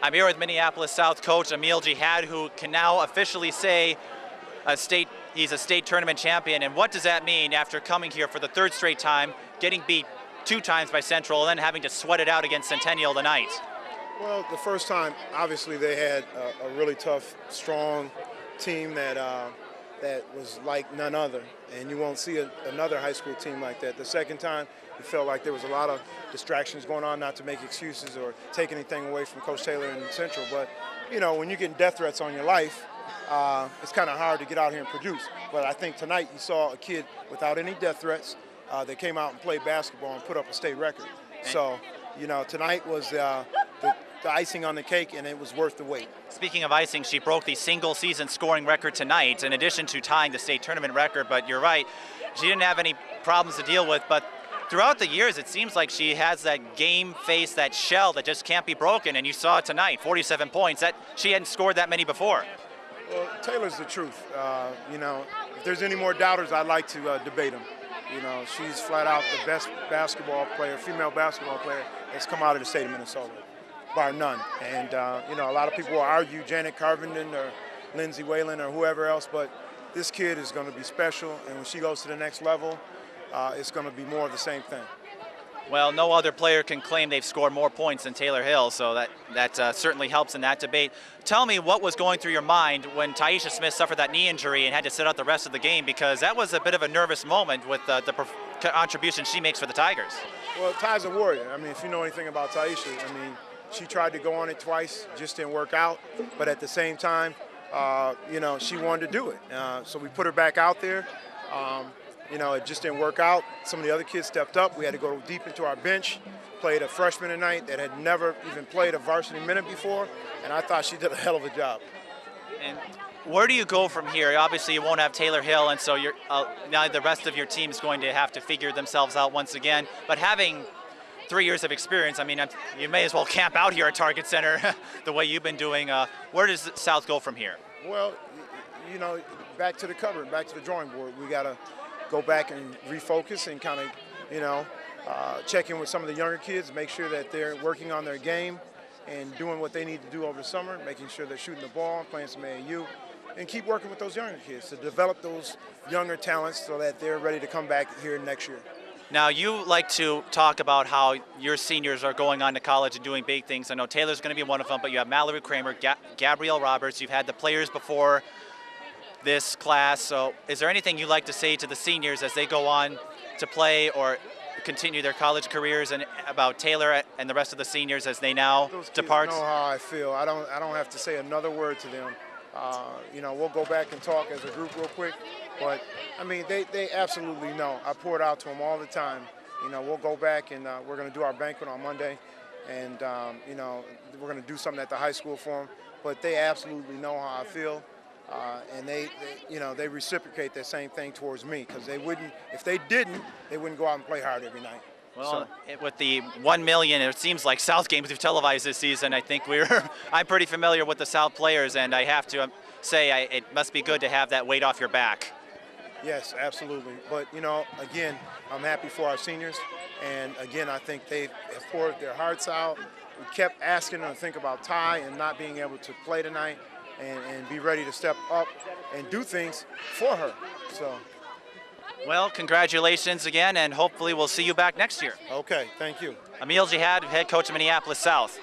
I'm here with Minneapolis South coach Ahmil Jihad, who can now officially say he's a state tournament champion. And what does that mean after coming here for the third straight time, getting beat 2 times by Central, and then having to sweat it out against Centennial tonight? Well, the first time, obviously, they had a really tough, strong team that was like none other, and you won't see another high school team like that. The second time, it felt like there was a lot of distractions going on, not to make excuses or take anything away from Coach Taylor and Central, but, you know, when you're getting death threats on your life, it's kind of hard to get out here and produce. But I think tonight you saw a kid without any death threats that came out and played basketball and put up a state record. So, you know, tonight was the icing on the cake, and it was worth the wait. Speaking of icing, she broke the single season scoring record tonight, in addition to tying the state tournament record. But you're right, she didn't have any problems to deal with. But throughout the years, it seems like she has that game face, that shell that just can't be broken. And you saw it tonight, 47 points. That she hadn't scored that many before. Well, Taylor's the truth. You know, if there's any more doubters, I'd like to debate them. You know, she's flat out the best basketball player, female basketball player that's come out of the state of Minnesota, bar none. And, you know, a lot of people will argue Janet Carvenden or Lindsay Whalen or whoever else, but this kid is going to be special, and when she goes to the next level, it's going to be more of the same thing. Well, no other player can claim they've scored more points than Taylor Hill, so that certainly helps in that debate. Tell me what was going through your mind when Taisha Smith suffered that knee injury and had to sit out the rest of the game, because that was a bit of a nervous moment with the contribution she makes for the Tigers. Well, Ty's a warrior. I mean, if you know anything about Taisha, I mean, she tried to go on it twice, just didn't work out, but at the same time, you know, she wanted to do it. So we put her back out there. You know, it just didn't work out. Some of the other kids stepped up. We had to go deep into our bench, played a freshman tonight that had never even played a varsity minute before, and I thought she did a hell of a job. And where do you go from here? Obviously, you won't have Taylor Hill, and so you're, now the rest of your team is going to have to figure themselves out once again. But having 3 years of experience, I mean, you may as well camp out here at Target Center the way you've been doing. Where does South go from here? Well, you know, back to the cupboard, back to the drawing board. We got to go back and refocus and kind of, you know, check in with some of the younger kids, make sure that they're working on their game and doing what they need to do over the summer, making sure they're shooting the ball, playing some AAU, and keep working with those younger kids to develop those younger talents so that they're ready to come back here next year. Now, you like to talk about how your seniors are going on to college and doing big things. I know Taylor's going to be one of them, but you have Mallory Kramer, Gabrielle Roberts, you've had the players before this class. So is there anything you'd like to say to the seniors as they go on to play or continue their college careers, and about Taylor and the rest of the seniors as they now depart? Those kids know how I feel. I don't have to say another word to them. You know, we'll go back and talk as a group real quick, but I mean, they absolutely know. I pour it out to them all the time. You know, we'll go back and we're going to do our banquet on Monday, and you know, we're going to do something at the high school for them. But they absolutely know how I feel. And they, you know, they reciprocate that same thing towards me, because they wouldn't, if they didn't, they wouldn't go out and play hard every night. Well, with the 1 million, it seems like South games we've televised this season, I think I'm pretty familiar with the South players, and I have to say it must be good to have that weight off your back. Yes, absolutely. But, you know, again, I'm happy for our seniors, and again, I think they have poured their hearts out. We kept asking them to think about Ty and not being able to play tonight, and be ready to step up and do things for her. So, well, congratulations again, and hopefully we'll see you back next year. Okay, thank you. Ahmil Jihad, head coach of Minneapolis South.